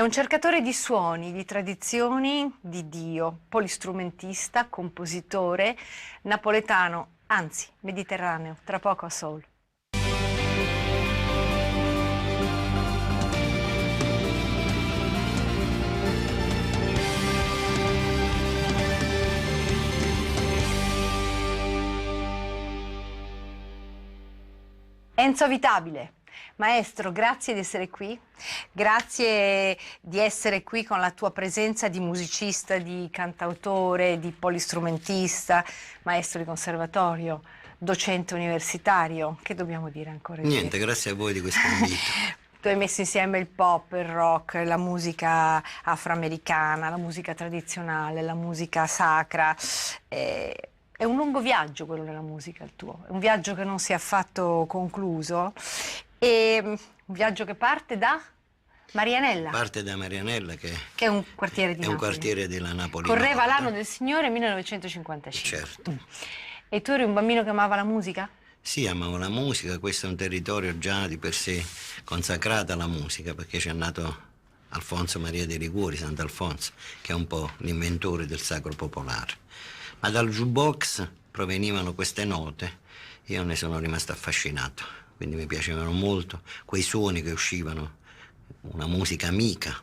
È un cercatore di suoni, di tradizioni, di Dio, polistrumentista, compositore, napoletano, anzi mediterraneo, tra poco a Soul. Enzo Avitabile, maestro, grazie di essere qui, grazie di essere qui con la tua presenza di musicista, di cantautore, di polistrumentista, maestro di conservatorio, docente universitario, che dobbiamo dire ancora? Niente, grazie a voi di questo invito. Tu hai messo insieme il pop, il rock, la musica afroamericana, la musica tradizionale, la musica sacra. È un lungo viaggio quello della musica, il tuo. È un viaggio che non si è affatto concluso. E un viaggio che parte da Marianella. Parte da Marianella, che è un quartiere di è Napoli. un quartiere della Napoli. Correva l'anno del Signore 1955. Certo. E tu eri un bambino che amava la musica? Sì, amavo la musica, questo è un territorio già di per sé consacrato alla musica, perché c'è nato Alfonso Maria de' Liguori, Sant'Alfonso, che è un po' l'inventore del sacro popolare. Ma dal jukebox provenivano queste note, io ne sono rimasto affascinato, quindi mi piacevano molto quei suoni che uscivano, una musica amica,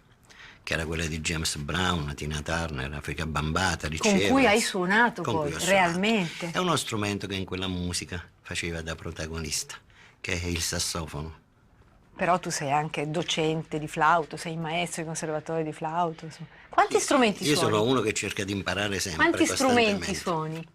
che era quella di James Brown, Tina Turner, Africa Bambata, Ricci Evans. Con cui hai suonato poi, realmente. È uno strumento che in quella musica faceva da protagonista, che è il sassofono. Però tu sei anche docente di flauto, sei maestro di conservatorio di flauto. Insomma. Quanti strumenti suoni? Io sono uno che cerca di imparare sempre. Quanti strumenti suoni?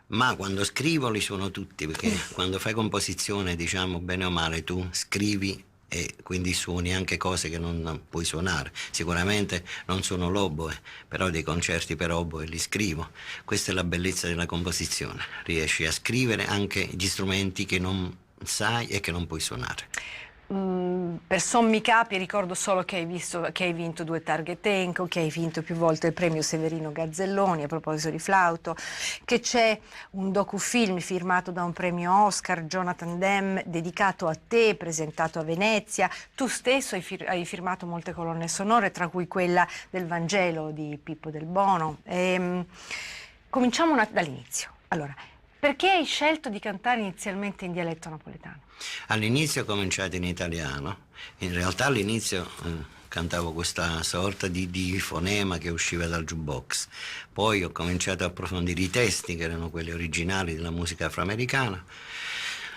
Ma quando scrivo li suono tutti, perché quando fai composizione, diciamo, bene o male, tu scrivi e quindi suoni anche cose che non puoi suonare. Sicuramente non suono l'oboe, però dei concerti per oboe li scrivo. Questa è la bellezza della composizione, riesci a scrivere anche gli strumenti che non sai e che non puoi suonare. Per sommi capi ricordo solo che hai vinto 2 Target Enco, che hai vinto più volte il premio Severino Gazzelloni a proposito di flauto, che c'è un docufilm firmato da un premio Oscar, Jonathan Demme, dedicato a te, presentato a Venezia. Tu stesso hai firmato molte colonne sonore, tra cui quella del Vangelo di Pippo Del Bono. Cominciamo dall'inizio. Allora, perché hai scelto di cantare inizialmente in dialetto napoletano? All'inizio ho cominciato in italiano, in realtà all'inizio cantavo questa sorta di fonema che usciva dal jukebox, poi ho cominciato a approfondire i testi che erano quelli originali della musica afroamericana.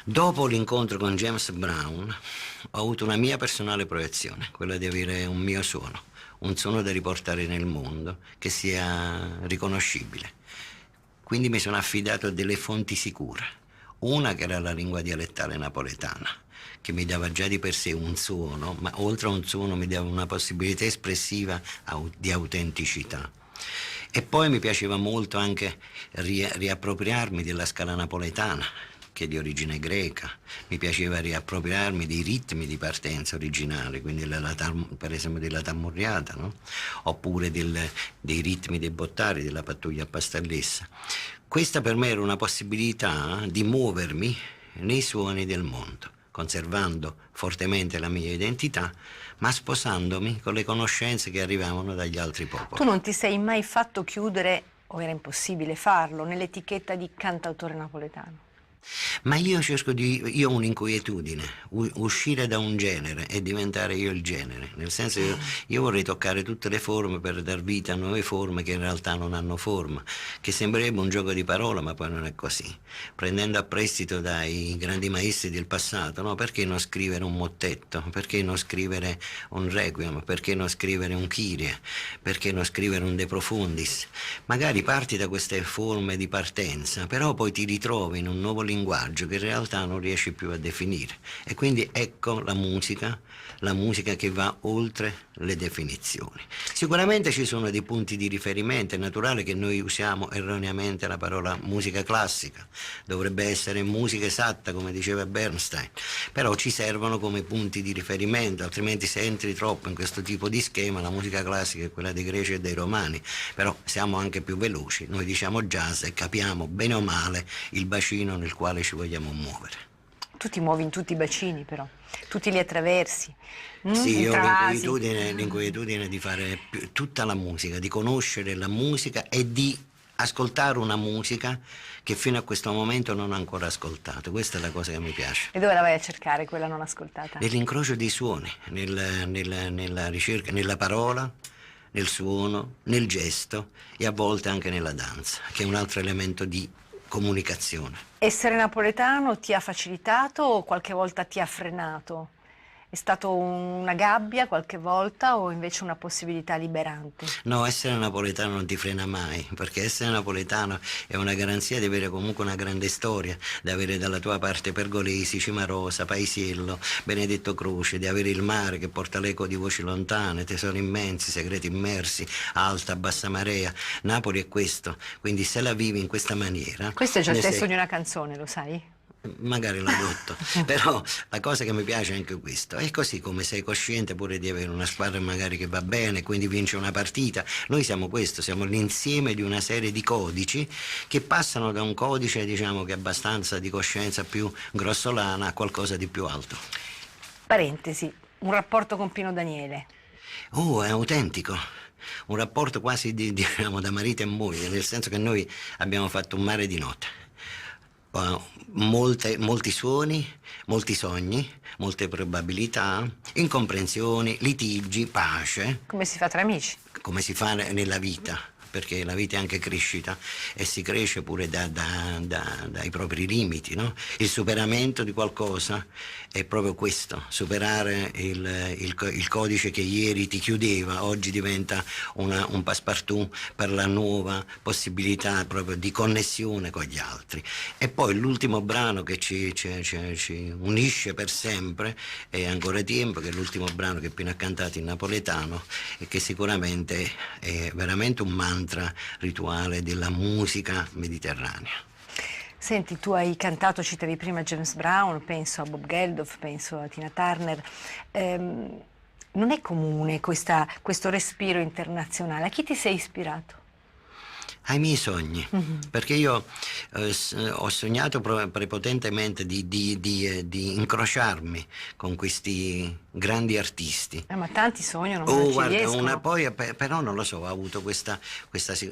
Dopo l'incontro con James Brown ho avuto una mia personale proiezione, quella di avere un mio suono, un suono da riportare nel mondo che sia riconoscibile. Quindi mi sono affidato a delle fonti sicure. Una che era la lingua dialettale napoletana, che mi dava già di per sé un suono, ma oltre a un suono mi dava una possibilità espressiva di autenticità. E poi mi piaceva molto anche riappropriarmi della scala napoletana, che è di origine greca. Mi piaceva riappropriarmi dei ritmi di partenza originali, quindi per esempio della tammurriata, no? Oppure dei ritmi dei bottari, della pattuglia a pastallessa. Questa per me era una possibilità di muovermi nei suoni del mondo, conservando fortemente la mia identità, ma sposandomi con le conoscenze che arrivavano dagli altri popoli. Tu non ti sei mai fatto chiudere, o era impossibile farlo, nell'etichetta di cantautore napoletano? Ma io io ho un'inquietudine, uscire da un genere e diventare io il genere, nel senso che io vorrei toccare tutte le forme per dar vita a nuove forme che in realtà non hanno forma, che sembrerebbe un gioco di parole, ma poi non è così. Prendendo a prestito dai grandi maestri del passato, no? Perché non scrivere un mottetto? Perché non scrivere un requiem? Perché non scrivere un Kyrie? Perché non scrivere un De Profundis? Magari parti da queste forme di partenza, però poi ti ritrovi in un nuovo linguaggio che in realtà non riesci più a definire, e quindi ecco la musica che va oltre le definizioni. Sicuramente ci sono dei punti di riferimento, è naturale che noi usiamo erroneamente la parola musica classica, dovrebbe essere musica esatta come diceva Bernstein, però ci servono come punti di riferimento, altrimenti se entri troppo in questo tipo di schema la musica classica è quella dei greci e dei romani, però siamo anche più veloci, noi diciamo jazz e capiamo bene o male il bacino nel quale ci vogliamo muovere. Tu ti muovi in tutti i bacini però, tutti li attraversi, Sì, io ho intravasi. l'inquietudine di fare tutta la musica, di conoscere la musica e di ascoltare una musica che fino a questo momento non ho ancora ascoltato. Questa è la cosa che mi piace. E dove la vai a cercare quella non ascoltata? Nell'incrocio dei suoni, nella ricerca, nella parola, nel suono, nel gesto e a volte anche nella danza, che è un altro elemento di comunicazione. Essere napoletano ti ha facilitato o qualche volta ti ha frenato? È stato una gabbia qualche volta o invece una possibilità liberante? No, essere napoletano non ti frena mai, perché essere napoletano è una garanzia di avere comunque una grande storia, di avere dalla tua parte Pergolesi, Cimarosa, Paisiello, Benedetto Croce, di avere il mare che porta l'eco di voci lontane, tesori immensi, segreti immersi, alta, bassa marea. Napoli è questo, quindi se la vivi in questa maniera... Questo è già il ne testo sei- di una canzone, lo sai? Magari l'adotto, però la cosa che mi piace è anche questo, è così come sei cosciente pure di avere una squadra magari che va bene, quindi vince una partita, noi siamo questo, siamo l'insieme di una serie di codici che passano da un codice diciamo che è abbastanza di coscienza più grossolana a qualcosa di più alto. Parentesi, un rapporto con Pino Daniele. Oh, è autentico. Un rapporto quasi diciamo da marito e moglie, nel senso che noi abbiamo fatto un mare di note. Molti suoni, molti sogni, molte probabilità, incomprensioni, litigi, pace, Come si fa tra amici? come si fa nella vita, perché la vita è anche crescita e si cresce pure dai propri limiti, no? Il superamento di qualcosa è proprio questo, superare il codice che ieri ti chiudeva, oggi diventa un passepartout per la nuova possibilità proprio di connessione con gli altri. E poi l'ultimo brano che ci unisce per sempre è Ancora Tempo, che è l'ultimo brano che Pino ha cantato in napoletano e che sicuramente è veramente un mantra rituale della musica mediterranea. Senti, tu hai cantato, citavi prima James Brown, penso a Bob Geldof, penso a Tina Turner. Non è comune questo respiro internazionale. A chi ti sei ispirato? Ai miei sogni, perché io ho sognato prepotentemente di incrociarmi con questi grandi artisti. Ma tanti sognano, ma Oh, non ci guarda, riescono. poi però non lo so, ho avuto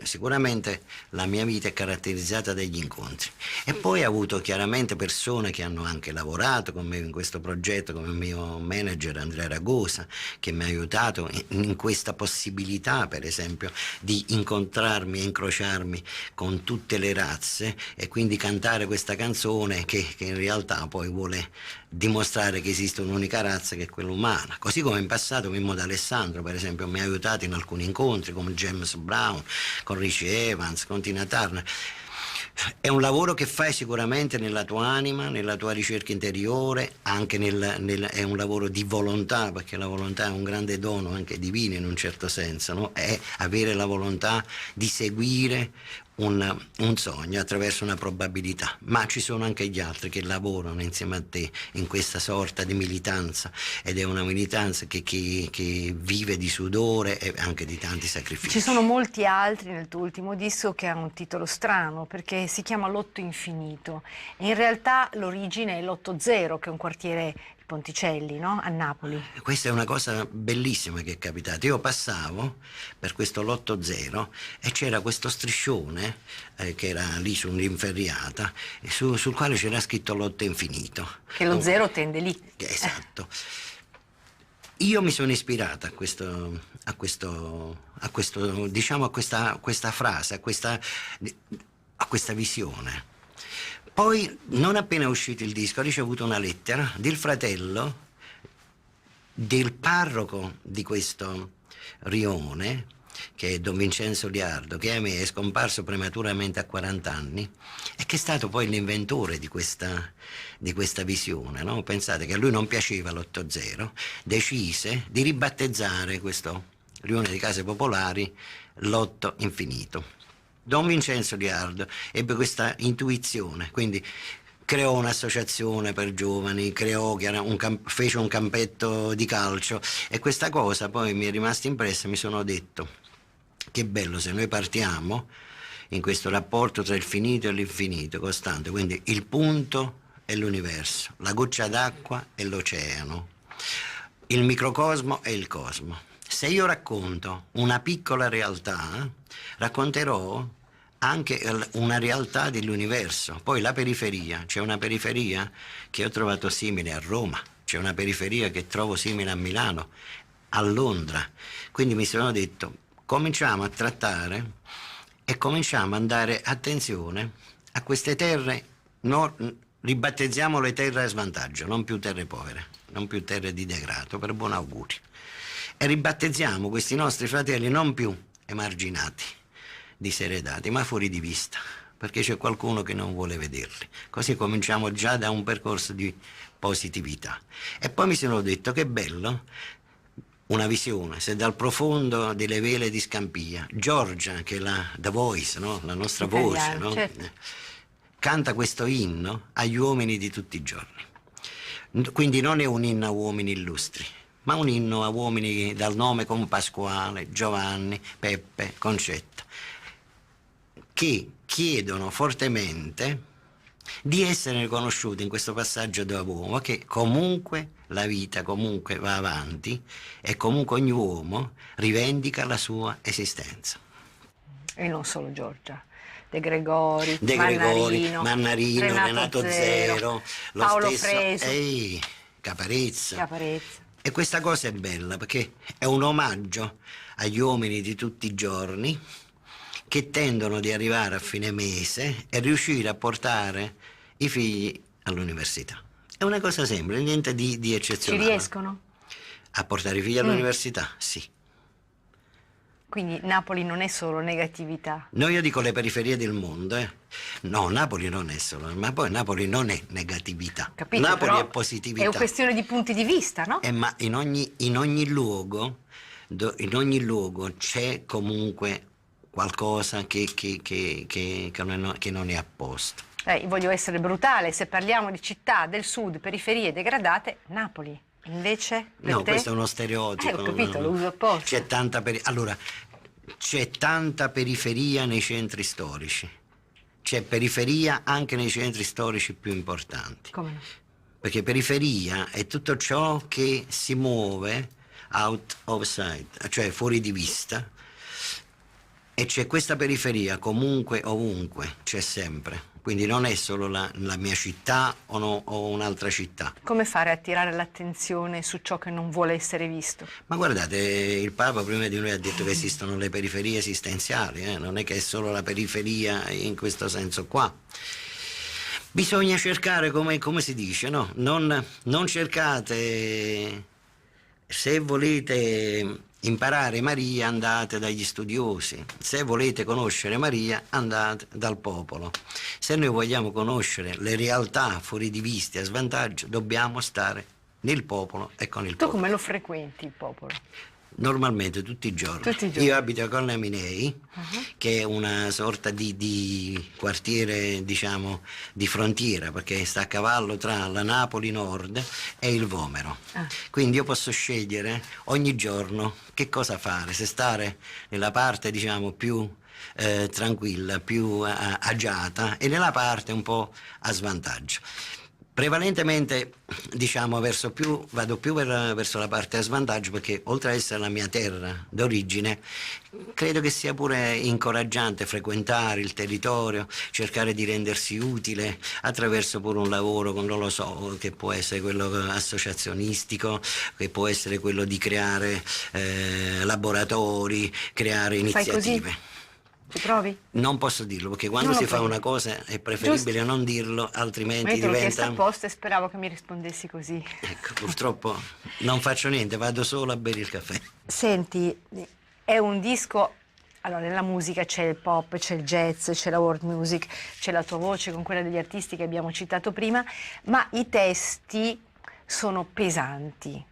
sicuramente la mia vita è caratterizzata dagli incontri e poi ho avuto chiaramente persone che hanno anche lavorato con me in questo progetto, come il mio manager Andrea Ragosa, che mi ha aiutato in questa possibilità, per esempio, di incontrarmi e incrociarmi con tutte le razze e quindi cantare questa canzone che in realtà poi vuole dimostrare che esiste un'unica razza che è quella umana. Così come in passato Mimmo D'Alessandro, per esempio, mi ha aiutato in alcuni incontri come James Brown, con Richie Evans, con Tina Turner. È un lavoro che fai sicuramente nella tua anima, nella tua ricerca interiore, anche è un lavoro di volontà, perché la volontà è un grande dono anche divino in un certo senso, no? È avere la volontà di seguire un sogno attraverso una probabilità, ma ci sono anche gli altri che lavorano insieme a te in questa sorta di militanza ed è una militanza che vive di sudore e anche di tanti sacrifici. Ci sono molti altri nel tuo ultimo disco che ha un titolo strano perché si chiama Lotto Infinito e in realtà l'origine è Lotto Zero, che è un quartiere di Ponticelli, no? A Napoli. Questa è una cosa bellissima che è capitata. Io passavo per questo Lotto Zero e c'era questo striscione che era lì su un'inferriata sul quale c'era scritto Lotto Infinito. Che lo zero tende lì. Esatto. Io mi sono ispirata diciamo a questa frase, a questa visione. Poi, non appena uscito il disco, ho ricevuto una lettera del fratello del parroco di questo rione, che è Don Vincenzo Liardo, che ahimè è scomparso prematuramente a 40 anni e che è stato poi l'inventore di questa visione, no? Pensate che a lui non piaceva l'8-0, decise di ribattezzare questo rione di case popolari Lotto Infinito. Don Vincenzo Liardo ebbe questa intuizione, quindi creò un'associazione per giovani, fece un campetto di calcio e questa cosa poi mi è rimasta impressa. Mi sono detto che bello se noi partiamo in questo rapporto tra il finito e l'infinito costante, quindi il punto è l'universo, la goccia d'acqua è l'oceano, il microcosmo è il cosmo. Se io racconto una piccola realtà, racconterò anche una realtà dell'universo. Poi la periferia, c'è una periferia che ho trovato simile a Roma, c'è una periferia che trovo simile a Milano, a Londra. Quindi mi sono detto, cominciamo a trattare e cominciamo a dare attenzione a queste terre, ribattezziamo le terre a svantaggio, non più terre povere, non più terre di degrado, per buon auguri. E ribattezziamo questi nostri fratelli non più emarginati, diseredati, ma fuori di vista, perché c'è qualcuno che non vuole vederli. Così cominciamo già da un percorso di positività. E poi mi sono detto che bello una visione, se dal profondo delle vele di Scampia, Giorgia, che è The Voice, no? La nostra voce, no? Certo. Canta questo inno agli uomini di tutti i giorni. Quindi non è un inno a uomini illustri, ma un inno a uomini dal nome come Pasquale, Giovanni, Peppe, Concetta, che chiedono fortemente di essere riconosciuti in questo passaggio da uomo, che comunque la vita comunque va avanti e comunque ogni uomo rivendica la sua esistenza. E non solo Giorgia. De Gregori, De Gregori, Mannarino, Renato Zero, lo Paolo stesso Fresu, Caparezza. Caparezza. E questa cosa è bella perché è un omaggio agli uomini di tutti i giorni che tendono di arrivare a fine mese e riuscire a portare i figli all'università. È una cosa semplice, niente di Ci eccezionale. riescono? A portare i figli all'università? Sì. Quindi Napoli non è solo negatività. No, io dico le periferie del mondo, eh. No, Napoli non è solo, ma poi Napoli non è negatività. Capito? Napoli Però è positività. è una questione di punti di vista, no? Ma in ogni luogo, c'è comunque qualcosa che non è a posto. Voglio essere brutale, se parliamo di città del sud, periferie degradate, Napoli. Invece, per No, te? questo è uno stereotipo. Ho capito, lo uso apposta. C'è tanta periferia nei centri storici. C'è periferia anche nei centri storici più importanti. Come no? Perché periferia è tutto ciò che si muove out of sight, cioè fuori di vista. E c'è questa periferia comunque, ovunque, c'è sempre. Quindi non è solo la mia città o un'altra città. Come fare a attirare l'attenzione su ciò che non vuole essere visto? Ma guardate, il Papa prima di noi ha detto che esistono le periferie esistenziali, non è che è solo la periferia in questo senso qua. Bisogna cercare, come si dice, no? Non cercate, se volete imparare Maria andate dagli studiosi, se volete conoscere Maria andate dal popolo. Se noi vogliamo conoscere le realtà fuori di vista a svantaggio dobbiamo stare nel popolo e con il Tu popolo. come lo frequenti il popolo? Normalmente tutti i giorni. Tutti i giorni. Io abito a Colne Minei, che è una sorta di quartiere, diciamo, di frontiera, perché sta a cavallo tra la Napoli Nord e il Vomero. Quindi io posso scegliere ogni giorno che cosa fare, se stare nella parte, diciamo, più tranquilla, più agiata e nella parte un po' a svantaggio. Prevalentemente, diciamo, vado più verso la parte a svantaggio perché oltre ad essere la mia terra d'origine, credo che sia pure incoraggiante frequentare il territorio, cercare di rendersi utile attraverso pure un lavoro, non lo so, che può essere quello associazionistico, che può essere quello di creare laboratori, creare iniziative. Così? Ci provi? Non posso dirlo perché quando si fa una cosa è preferibile non dirlo, altrimenti Ma io te l'ho chiesto diventa... apposta e speravo che mi rispondessi così. Ecco, purtroppo non faccio niente, vado solo a bere il caffè. Senti, è un disco... Allora, nella musica c'è il pop, c'è il jazz, c'è la world music, c'è la tua voce con quella degli artisti che abbiamo citato prima, ma i testi sono pesanti.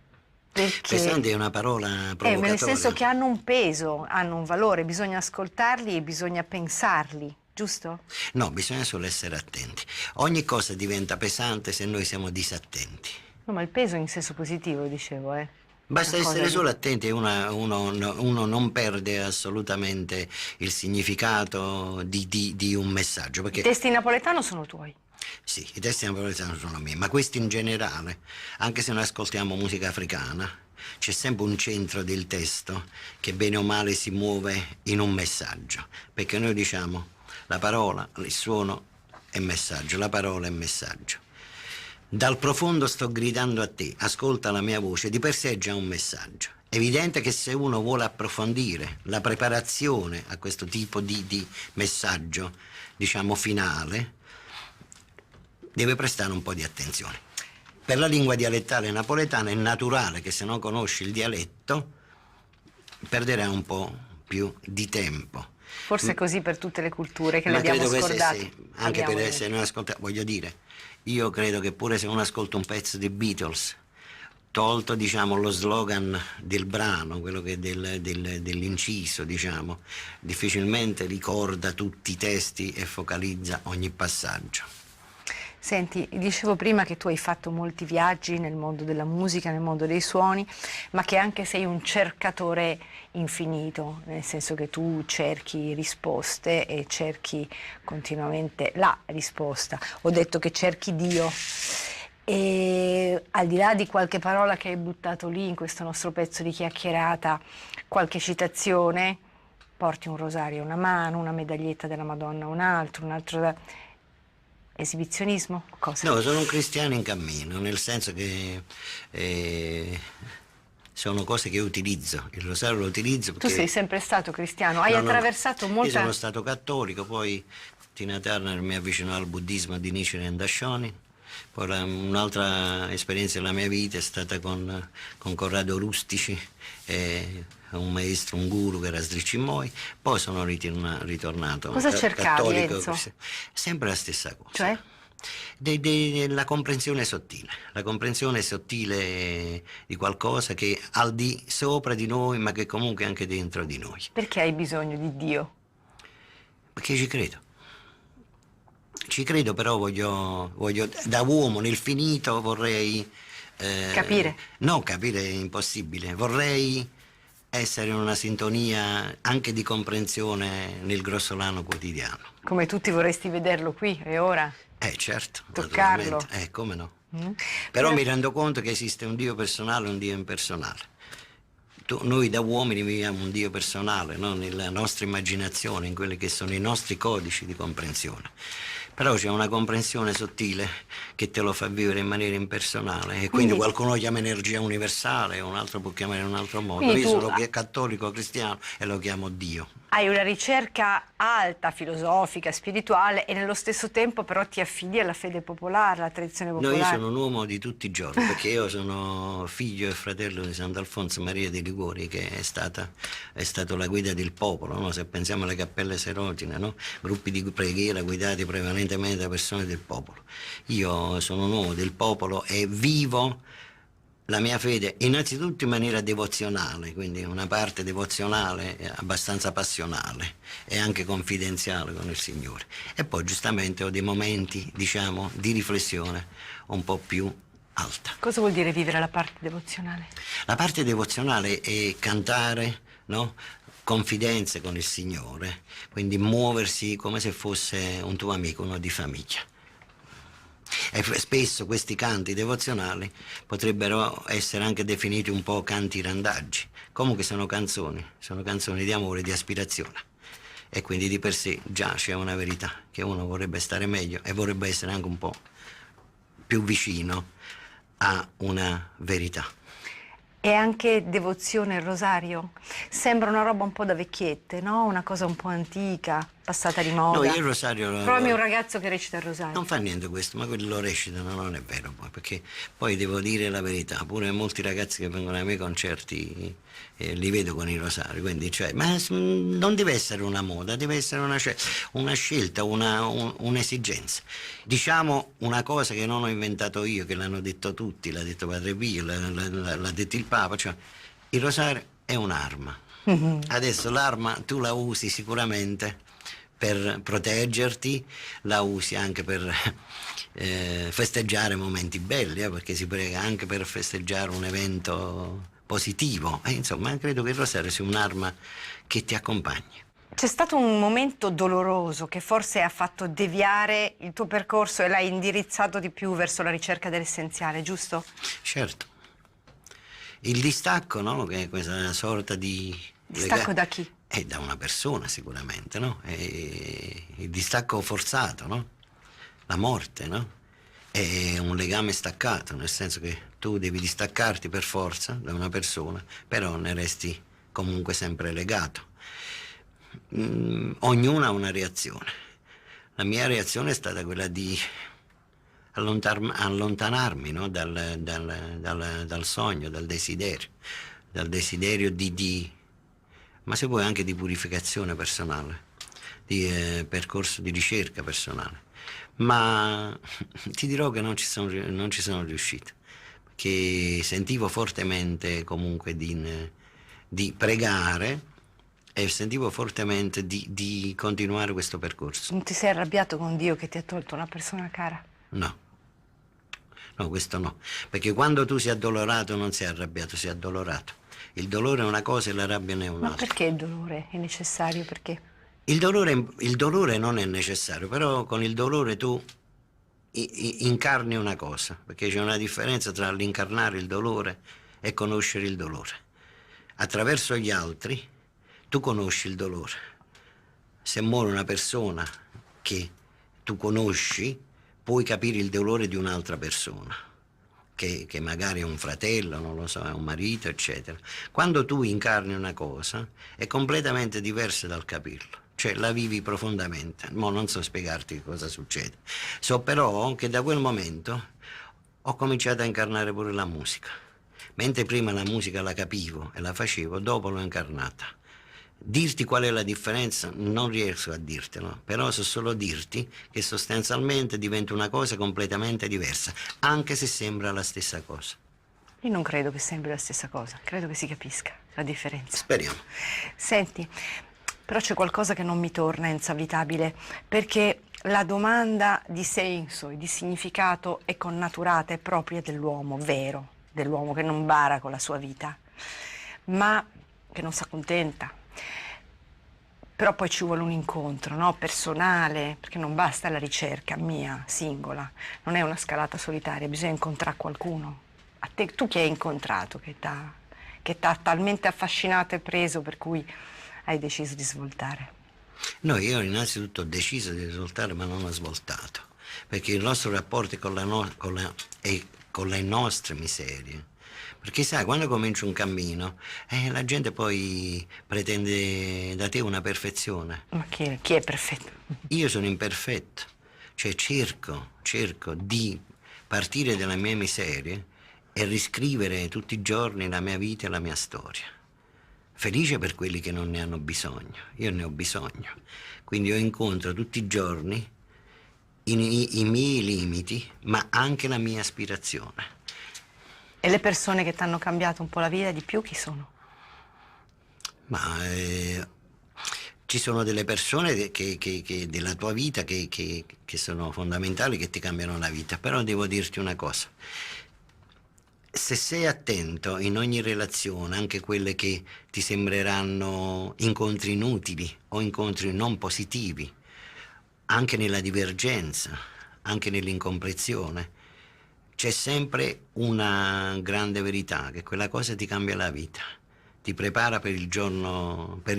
Perché Pesante è una parola provocatoria. nel senso che hanno un peso, hanno un valore, bisogna ascoltarli e bisogna pensarli, giusto? No, bisogna solo essere attenti. Ogni cosa diventa pesante se noi siamo disattenti. No, ma il peso in senso positivo, dicevo, Basta Una cosa essere di- solo attenti e uno non perde assolutamente il significato di un messaggio. I Perché testi in napoletano sono tuoi. Sì, i testi napoletani sono miei, ma questi in generale, anche se noi ascoltiamo musica africana, c'è sempre un centro del testo che bene o male si muove in un messaggio, perché noi diciamo la parola, il suono è messaggio, la parola è messaggio. Dal profondo sto gridando a te, ascolta la mia voce, di per sé è già un messaggio. È evidente che se uno vuole approfondire la preparazione a questo tipo di messaggio, diciamo finale, deve prestare un po' di attenzione. Per la lingua dialettale napoletana è naturale che se non conosci il dialetto perderai un po' più di tempo. Forse è così per tutte le culture che le Ma abbiamo credo che scordate. sì, anche per se noi ascoltiamo, voglio dire, io credo che pure se uno ascolta un pezzo dei Beatles, tolto diciamo lo slogan del brano, quello che è dell'inciso, diciamo, difficilmente ricorda tutti i testi e focalizza ogni passaggio. Senti, dicevo prima che tu hai fatto molti viaggi nel mondo della musica, nel mondo dei suoni, ma che anche sei un cercatore infinito, nel senso che tu cerchi risposte e cerchi continuamente la risposta. Ho detto che cerchi Dio. E al di là di qualche parola che hai buttato lì in questo nostro pezzo di chiacchierata, qualche citazione, porti un rosario a una mano, una medaglietta della Madonna a un altro. Esibizionismo? Cosa? No, sono un cristiano in cammino, nel senso che sono cose che utilizzo. Il rosario lo utilizzo perché... Tu sei sempre stato cristiano, hai No, no, attraversato io molta... sono stato cattolico, poi Tina Turner mi avvicinò al buddismo di Nichiren Daishonin, poi un'altra esperienza della mia vita è stata con Corrado Rustici, un maestro, un guru che era Sri Chinmoy, poi sono ritornato Cosa cercavi, cattolico, Enzo? sempre la stessa cosa. Cioè? La comprensione sottile di qualcosa che al di sopra di noi, ma che comunque è anche dentro di noi. Perché hai bisogno di Dio? Perché ci credo. Ci credo, però voglio da uomo nel finito vorrei... Capire? No, capire è impossibile. Vorrei essere in una sintonia anche di comprensione nel grossolano quotidiano. Come tutti vorresti vederlo qui e ora? Certo, Toccarlo. naturalmente. Come no? Mm? Però mi rendo conto che esiste un Dio personale e un Dio impersonale. Noi da uomini viviamo un Dio personale, no? Nella nostra immaginazione, in quelli che sono i nostri codici di comprensione. Però c'è una comprensione sottile che te lo fa vivere in maniera impersonale e quindi qualcuno chiama energia universale, un altro può chiamare in un altro modo. Quindi Io tu sono cattolico cristiano e lo chiamo Dio. hai una ricerca alta, filosofica, spirituale e nello stesso tempo però ti affidi alla fede popolare, alla tradizione No, popolare. io sono un uomo di tutti i giorni perché io sono figlio e fratello di Sant'Alfonso Maria di Liguori, che è stato la guida del popolo, no? Se pensiamo alle cappelle serotine, no? Gruppi di preghiera guidati prevalentemente da persone del popolo. Io sono un uomo del popolo e vivo la mia fede innanzitutto in maniera devozionale, quindi una parte devozionale abbastanza passionale e anche confidenziale con il Signore. E poi giustamente ho dei momenti, diciamo, di riflessione un po' più alta. Cosa vuol dire vivere la parte devozionale? La parte devozionale è cantare, no? Confidenze con il Signore, quindi muoversi come se fosse un tuo amico, uno di famiglia. E spesso questi canti devozionali potrebbero essere anche definiti un po' canti randaggi. Comunque sono canzoni di amore, di aspirazione. E quindi di per sé già c'è una verità, che uno vorrebbe stare meglio e vorrebbe essere anche un po' più vicino a una verità. E anche devozione al rosario? Sembra una roba un po' da vecchiette, no? Una cosa un po' antica, passata di moda. No, io il rosario... Provami un ragazzo che recita il rosario. Non fa niente questo, ma quelli lo recitano, non è vero poi, perché poi devo dire la verità, pure molti ragazzi che vengono ai miei concerti li vedo con i rosari, quindi cioè, ma non deve essere una moda, deve essere una scelta, un'esigenza. Diciamo una cosa che non ho inventato io, che l'hanno detto tutti, l'ha detto Padre Pio, l'ha detto il Papa, cioè il rosario è un'arma. Adesso l'arma tu la usi sicuramente per proteggerti, la usi anche per festeggiare momenti belli, perché si prega anche per festeggiare un evento positivo. Insomma, credo che il rosario sia un'arma che ti accompagni. C'è stato un momento doloroso che forse ha fatto deviare il tuo percorso e l'hai indirizzato di più verso la ricerca dell'essenziale, giusto? Certo. Il distacco, no? Che è questa sorta di Distacco da chi? è da una persona sicuramente, no? È il distacco forzato, no? La morte, no? È un legame staccato, nel senso che tu devi distaccarti per forza da una persona, però ne resti comunque sempre legato. Ognuno ha una reazione. La mia reazione è stata quella di allontanarmi, no? dal sogno, dal desiderio ma se vuoi anche di purificazione personale, di percorso di ricerca personale. Ma ti dirò che non ci sono riuscito, perché sentivo fortemente comunque di pregare e sentivo fortemente di continuare questo percorso. Non ti sei arrabbiato con Dio che ti ha tolto una persona cara? No, no, questo no, perché quando tu sei addolorato non sei arrabbiato, sei addolorato. Il dolore è una cosa e la rabbia ne è Ma un'altra. perché il dolore è necessario? Perché? Il dolore non è necessario, però con il dolore tu incarni una cosa, perché c'è una differenza tra l'incarnare il dolore e conoscere il dolore. Attraverso gli altri tu conosci il dolore. Se muore una persona che tu conosci, puoi capire il dolore di un'altra persona, che magari è un fratello, non lo so, è un marito, eccetera. Quando tu incarni una cosa, è completamente diversa dal capirlo. Cioè la vivi profondamente. Mo non so spiegarti cosa succede. So però che da quel momento ho cominciato a incarnare pure la musica. Mentre prima la musica la capivo e la facevo, dopo l'ho incarnata. Dirti qual è la differenza non riesco a dirtelo, però so solo dirti che sostanzialmente diventa una cosa completamente diversa, anche se sembra la stessa cosa. Io non credo che sembri la stessa cosa, credo che si capisca la differenza. Speriamo. Senti, però c'è qualcosa che non mi torna, è insavitabile, perché la domanda di senso e di significato è connaturata, è propria dell'uomo, vero, dell'uomo che non bara con la sua vita, ma che non si accontenta. Però poi ci vuole un incontro, no? Personale, perché non basta la ricerca mia, singola, non è una scalata solitaria, bisogna incontrare qualcuno. A te, tu chi hai incontrato che t'ha talmente affascinato e preso per cui hai deciso di svoltare? No, io innanzitutto ho deciso di svoltare, ma non ho svoltato, perché il nostro rapporto è è con le nostre miserie. Perché sai, quando cominci un cammino, la gente poi pretende da te una perfezione. Ma chi è perfetto? Io sono imperfetto, cioè cerco di partire dalle mie miserie e riscrivere tutti i giorni la mia vita e la mia storia. Felice per quelli che non ne hanno bisogno, io ne ho bisogno. Quindi io incontro tutti i giorni i miei limiti, ma anche la mia aspirazione. E le persone che ti hanno cambiato un po' la vita di più chi sono? Ma ci sono delle persone della tua vita che sono fondamentali, che ti cambiano la vita, però devo dirti una cosa. Se sei attento in ogni relazione, anche quelle che ti sembreranno incontri inutili o incontri non positivi, anche nella divergenza, anche nell'incomprensione, c'è sempre una grande verità, che quella cosa ti cambia la vita, ti prepara per il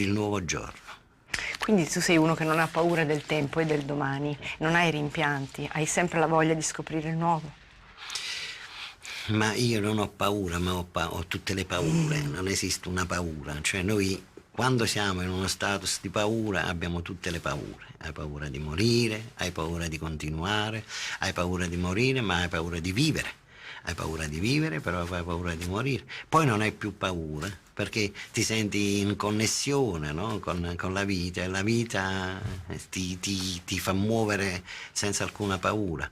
nuovo giorno. Quindi tu sei uno che non ha paura del tempo e del domani, non hai rimpianti, hai sempre la voglia di scoprire il nuovo. Ma io non ho paura, ma ho tutte le paure, non esiste una paura, cioè noi quando siamo in uno status di paura abbiamo tutte le paure, hai paura di morire, hai paura di continuare, hai paura di morire, ma hai paura di vivere. Hai paura di vivere, però hai paura di morire. Poi non hai più paura, perché ti senti in connessione, no? con la vita, e la vita ti fa muovere senza alcuna paura.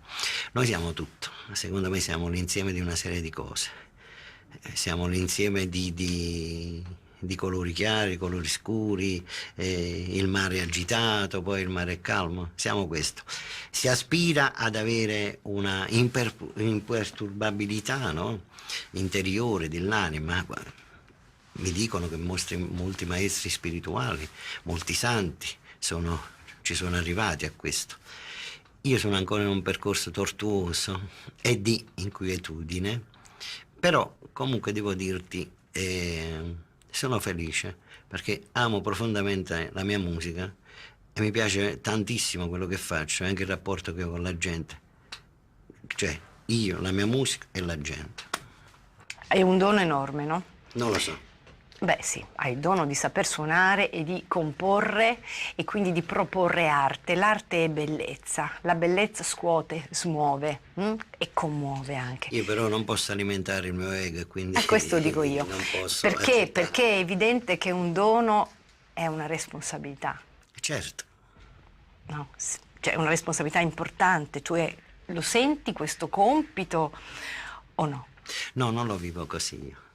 Noi siamo tutto, secondo me siamo l'insieme di una serie di cose. Siamo l'insieme di colori chiari, colori scuri, il mare agitato, poi il mare calmo, siamo questo. Si aspira ad avere una imperturbabilità, no? Interiore dell'anima, mi dicono che molti maestri spirituali, molti santi ci sono arrivati a questo. Io sono ancora in un percorso tortuoso e di inquietudine, però comunque devo dirti, sono felice perché amo profondamente la mia musica e mi piace tantissimo quello che faccio, anche il rapporto che ho con la gente, cioè io, la mia musica e la gente. Hai un dono enorme, no? Non lo so. Beh sì, hai il dono di saper suonare e di comporre e quindi di proporre arte. L'arte è bellezza, la bellezza scuote, smuove e commuove anche. Io però non posso alimentare il mio ego e quindi Questo dico io. non posso Perché? accettare. Perché è evidente che un dono è una responsabilità, Certo. no? Cioè una responsabilità importante, cioè lo senti questo compito o no? No, non lo vivo così io.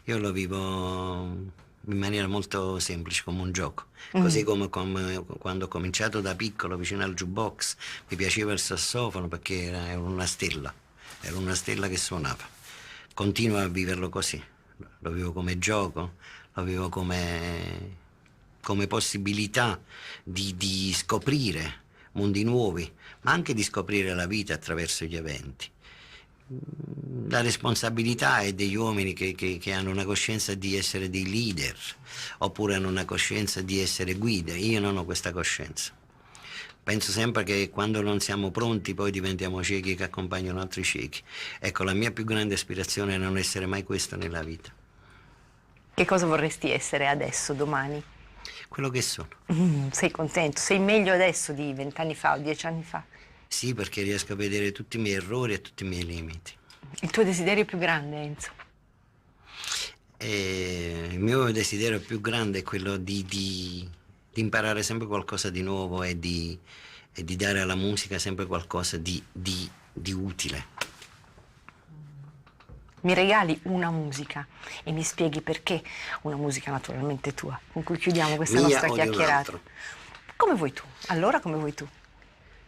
Io lo vivo in maniera molto semplice, come un gioco. Così come quando ho cominciato da piccolo vicino al jukebox, mi piaceva il sassofono perché era una stella che suonava. Continuo a viverlo così, lo vivo come gioco, lo vivo come possibilità di scoprire mondi nuovi, ma anche di scoprire la vita attraverso gli eventi. La responsabilità è degli uomini che hanno una coscienza di essere dei leader, oppure hanno una coscienza di essere guide. Io non ho questa coscienza. Penso sempre che quando non siamo pronti poi diventiamo ciechi che accompagnano altri ciechi. Ecco, la mia più grande aspirazione è non essere mai questo nella vita. Che cosa vorresti essere adesso, domani? Quello che sono. Sei contento? Sei meglio adesso di 20 anni fa o 10 anni fa? Sì, perché riesco a vedere tutti i miei errori e tutti i miei limiti. Il tuo desiderio più grande, Enzo? E il mio desiderio più grande è quello di imparare sempre qualcosa di nuovo e di dare alla musica sempre qualcosa di utile. Mi regali una musica e mi spieghi perché una musica naturalmente tua, con cui chiudiamo questa Mia nostra o di un chiacchierata. altro? Come vuoi tu? Allora come vuoi tu?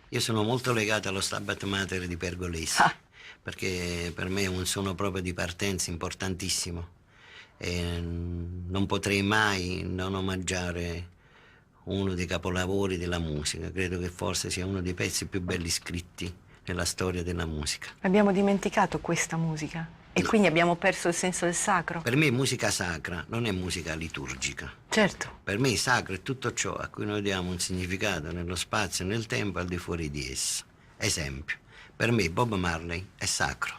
Io sono molto legato allo Stabat Mater di Pergolesi, perché per me è un suono proprio di partenza importantissimo e non potrei mai non omaggiare uno dei capolavori della musica. Credo che forse sia uno dei pezzi più belli scritti nella storia della musica. Abbiamo dimenticato questa musica e No. quindi abbiamo perso il senso del sacro? Per me musica sacra non è musica liturgica. Certo. Per me sacro è tutto ciò a cui noi diamo un significato nello spazio e nel tempo al di fuori di esso. Esempio, per me Bob Marley è sacro.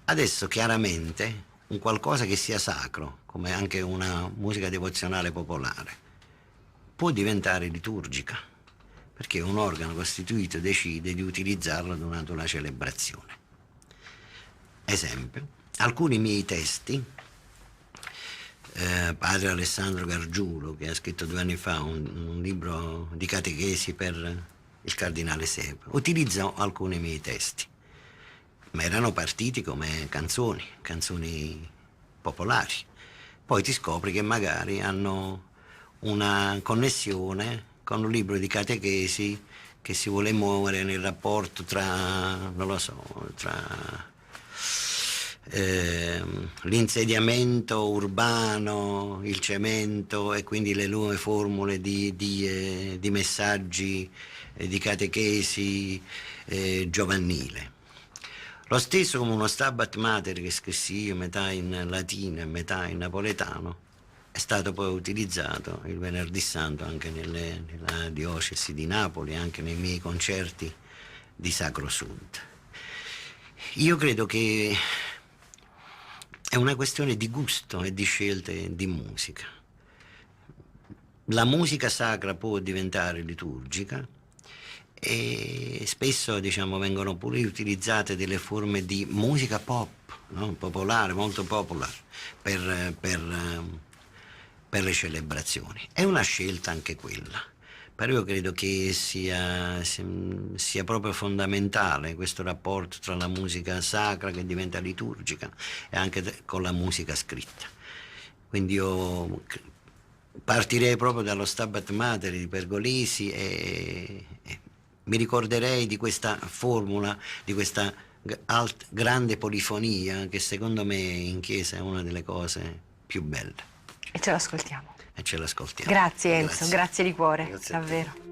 Adesso chiaramente un qualcosa che sia sacro, come anche una musica devozionale popolare, può diventare liturgica, perché un organo costituito decide di utilizzarlo durante una celebrazione. Esempio, alcuni miei testi, padre Alessandro Gargiulo, che ha scritto 2 anni fa un libro di catechesi per il cardinale Seba, utilizzò alcuni miei testi, ma erano partiti come canzoni popolari. Poi ti scopri che magari hanno una connessione con un libro di catechesi che si vuole muovere nel rapporto tra, non lo so, tra l'insediamento urbano, il cemento e quindi le nuove formule di messaggi di catechesi giovanile. Lo stesso come uno Stabat Mater che scrissi io, metà in latino e metà in napoletano, è stato poi utilizzato il Venerdì Santo anche nella diocesi di Napoli, anche nei miei concerti di Sacro Sud. Io credo che è una questione di gusto e di scelte di musica. La musica sacra può diventare liturgica e spesso, diciamo, vengono pure utilizzate delle forme di musica pop, no? Popolare, molto popolare, per le celebrazioni. È una scelta anche quella. Però io credo che sia proprio fondamentale questo rapporto tra la musica sacra che diventa liturgica e anche con la musica scritta. Quindi io partirei proprio dallo Stabat Mater di Pergolesi e mi ricorderei di questa formula, di questa grande polifonia che secondo me in chiesa è una delle cose più belle. E ce l'ascoltiamo. E ce l'ascoltiamo. Grazie Enzo, grazie di cuore, Grazie a te. davvero.